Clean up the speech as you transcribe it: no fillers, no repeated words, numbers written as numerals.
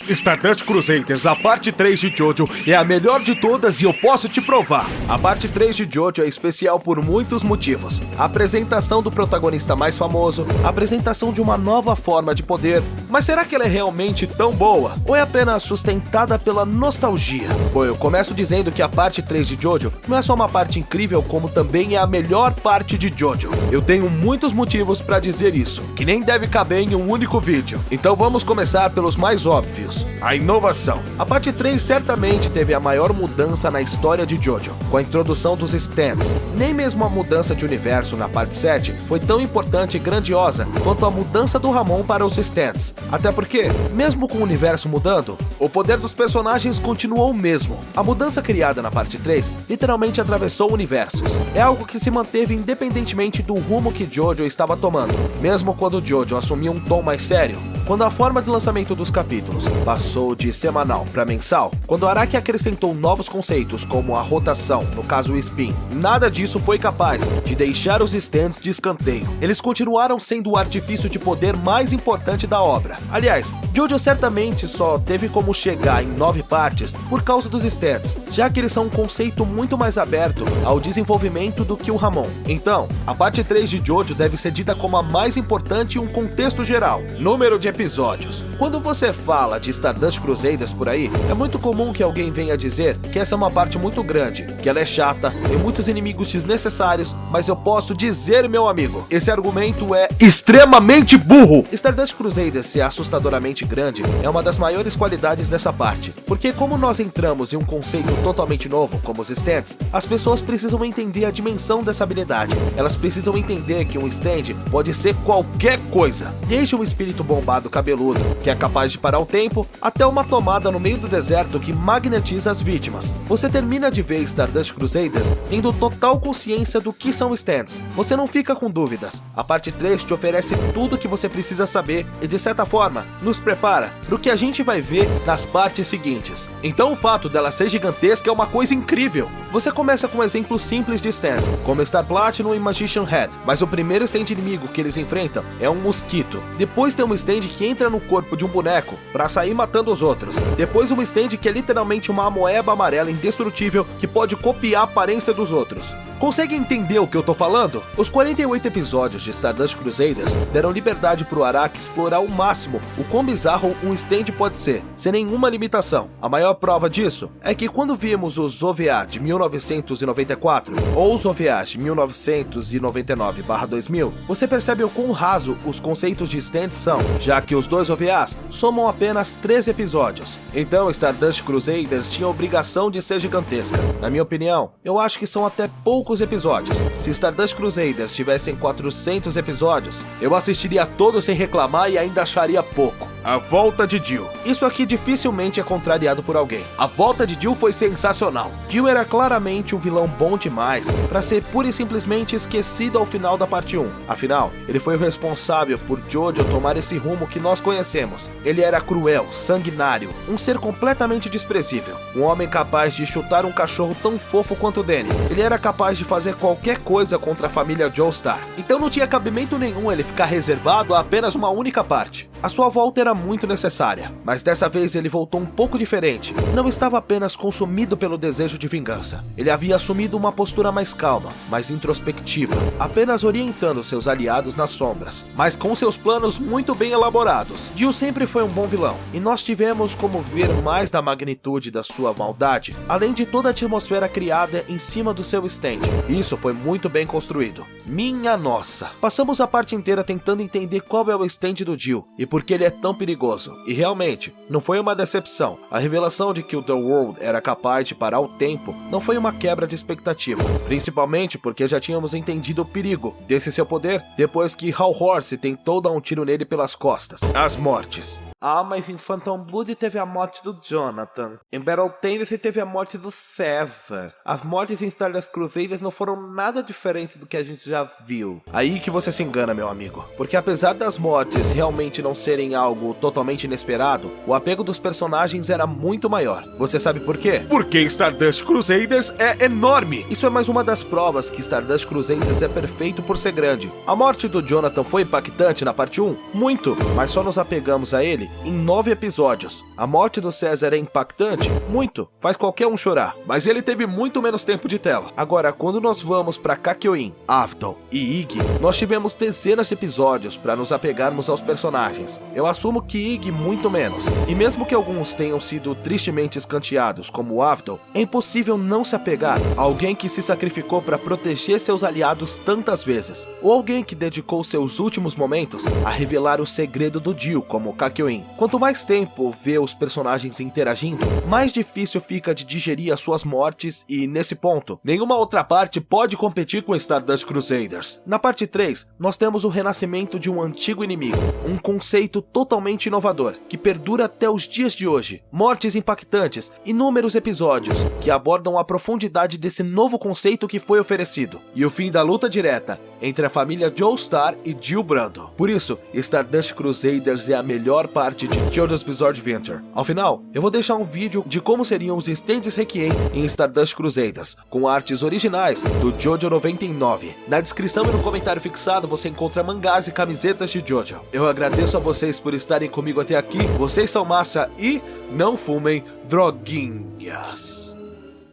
Stardust Crusaders, a parte 3 de Jojo é a melhor de todas e eu posso te provar. A parte 3 de Jojo é especial por muitos motivos. A apresentação do protagonista mais famoso, a apresentação de uma nova forma de poder. Mas será que ela é realmente tão boa? Ou é apenas sustentada pela nostalgia? Bom, eu começo dizendo que a parte 3 de Jojo não é só uma parte incrível, como também é a melhor parte de Jojo. Eu tenho muitos motivos para dizer isso, que nem deve caber em um único vídeo. Então vamos começar pelos mais óbvios. A inovação. A parte 3 certamente teve a maior mudança na história de Jojo, com a introdução dos stands. Nem mesmo a mudança de universo na parte 7 foi tão importante e grandiosa quanto a mudança do Ramon para os stands. Até porque, mesmo com o universo mudando, o poder dos personagens continuou o mesmo. A mudança criada na parte 3 literalmente atravessou universos. É algo que se manteve independentemente do rumo que Jojo estava tomando. Mesmo quando Jojo assumiu um tom mais sério, quando a forma de lançamento dos capítulos passou de semanal para mensal, quando Araki acrescentou novos conceitos como a rotação, no caso o spin, nada disso foi capaz de deixar os stands de escanteio. Eles continuaram sendo o artifício de poder mais importante da obra. Aliás, Jojo certamente só teve como chegar em 9 partes por causa dos stands, já que eles são um conceito muito mais aberto ao desenvolvimento do que o Ramon. Então, a parte 3 de Jojo deve ser dita como a mais importante em um contexto geral. Número de episódios. Quando você fala de Stardust Crusaders por aí, é muito comum que alguém venha dizer que essa é uma parte muito grande, que ela é chata, tem muitos inimigos desnecessários, mas eu posso dizer, meu amigo, esse argumento é extremamente burro! Stardust Crusaders ser assustadoramente grande é uma das maiores qualidades dessa parte, porque como nós entramos em um conceito totalmente novo, como os stands, as pessoas precisam entender a dimensão dessa habilidade. Elas precisam entender que um stand pode ser qualquer coisa, desde um espírito bombado cabeludo, que é capaz de parar o tempo, até uma tomada no meio do deserto que magnetiza as vítimas. Você termina de ver Stardust Crusaders tendo total consciência do que são stands. Você não fica com dúvidas. A parte 3 te oferece tudo o que você precisa saber e, de certa forma, nos prepara para o que a gente vai ver nas partes seguintes. Então o fato dela ser gigantesca é uma coisa incrível. Você começa com um exemplo simples de stand, como Star Platinum e Magician Head, mas o primeiro stand inimigo que eles enfrentam é um mosquito. Depois tem um stand que entra no corpo de um boneco para sair matando os outros. Depois um stand que é literalmente uma amoeba amarela indestrutível que pode copiar a aparência dos outros. Consegue entender o que eu tô falando? Os 48 episódios de Stardust Crusaders deram liberdade pro Araki explorar ao máximo o quão bizarro um stand pode ser, sem nenhuma limitação. A maior prova disso é que quando vimos os OVA de 1994 ou os OVAs de 1999/2000, você percebe o quão raso os conceitos de stand são, já que os dois OVAs somam apenas 13 episódios. Então Stardust Crusaders tinha a obrigação de ser gigantesca. Na minha opinião, eu acho que são até poucos episódios. Se Stardust Crusaders tivessem 400 episódios, eu assistiria todos sem reclamar e ainda acharia pouco. A volta de Jill. Isso aqui dificilmente é contrariado por alguém. A volta de Jill foi sensacional. Jill era claramente um vilão bom demais para ser pura e simplesmente esquecido ao final da parte 1. Afinal, ele foi o responsável por Jojo tomar esse rumo que nós conhecemos. Ele era cruel, sanguinário, um ser completamente desprezível. Um homem capaz de chutar um cachorro tão fofo quanto o Danny. Ele era capaz de fazer qualquer coisa contra a família Joestar. Então não tinha cabimento nenhum ele ficar reservado a apenas uma única parte. A sua volta era muito necessária, mas dessa vez ele voltou um pouco diferente. Não estava apenas consumido pelo desejo de vingança. Ele havia assumido uma postura mais calma, mais introspectiva, apenas orientando seus aliados nas sombras, mas com seus planos muito bem elaborados. Jill sempre foi um bom vilão, e nós tivemos como ver mais da magnitude da sua maldade, além de toda a atmosfera criada em cima do seu stand. Isso foi muito bem construído. Minha nossa! Passamos a parte inteira tentando entender qual é o stand do Jill, e por que ele é tão perigoso. E realmente, não foi uma decepção. A revelação de que o The World era capaz de parar o tempo não foi uma quebra de expectativa, principalmente porque já tínhamos entendido o perigo desse seu poder depois que Hal Horse tentou dar um tiro nele pelas costas. As mortes. Ah, mas em Phantom Blood teve a morte do Jonathan. Em Battle Tendency teve a morte do César. As mortes em Stardust Crusaders não foram nada diferentes do que a gente já viu. Aí que você se engana, meu amigo. Porque apesar das mortes realmente não serem algo totalmente inesperado, o apego dos personagens era muito maior. Você sabe por quê? Porque Stardust Crusaders é enorme! Isso é mais uma das provas que Stardust Crusaders é perfeito por ser grande. A morte do Jonathan foi impactante na parte 1? Muito! Mas só nos apegamos a ele em 9 episódios. A morte do César é impactante? Muito, faz qualquer um chorar, mas ele teve muito menos tempo de tela. Agora, quando nós vamos para Kakyoin, Avdol e Iggy, nós tivemos dezenas de episódios para nos apegarmos aos personagens. Eu assumo que Iggy muito menos, e mesmo que alguns tenham sido tristemente escanteados, como Avdol, é impossível não se apegar a alguém que se sacrificou para proteger seus aliados tantas vezes, ou alguém que dedicou seus últimos momentos a revelar o segredo do Jill, como Kakyoin. Quanto mais tempo vê os personagens interagindo, mais difícil fica de digerir as suas mortes e, nesse ponto, nenhuma outra parte pode competir com Stardust Crusaders. Na parte 3, nós temos o renascimento de um antigo inimigo, um conceito totalmente inovador, que perdura até os dias de hoje. Mortes impactantes, inúmeros episódios que abordam a profundidade desse novo conceito que foi oferecido, e o fim da luta direta entre a família Joestar e Jill Brando. Por isso, Stardust Crusaders é a melhor parte de JoJo's Bizarre Adventure. Ao final, eu vou deixar um vídeo de como seriam os stands Requiem em Stardust Crusaders, com artes originais do JoJo 99. Na descrição e no comentário fixado você encontra mangás e camisetas de JoJo. Eu agradeço a vocês por estarem comigo até aqui, vocês são massa e não fumem droguinhas.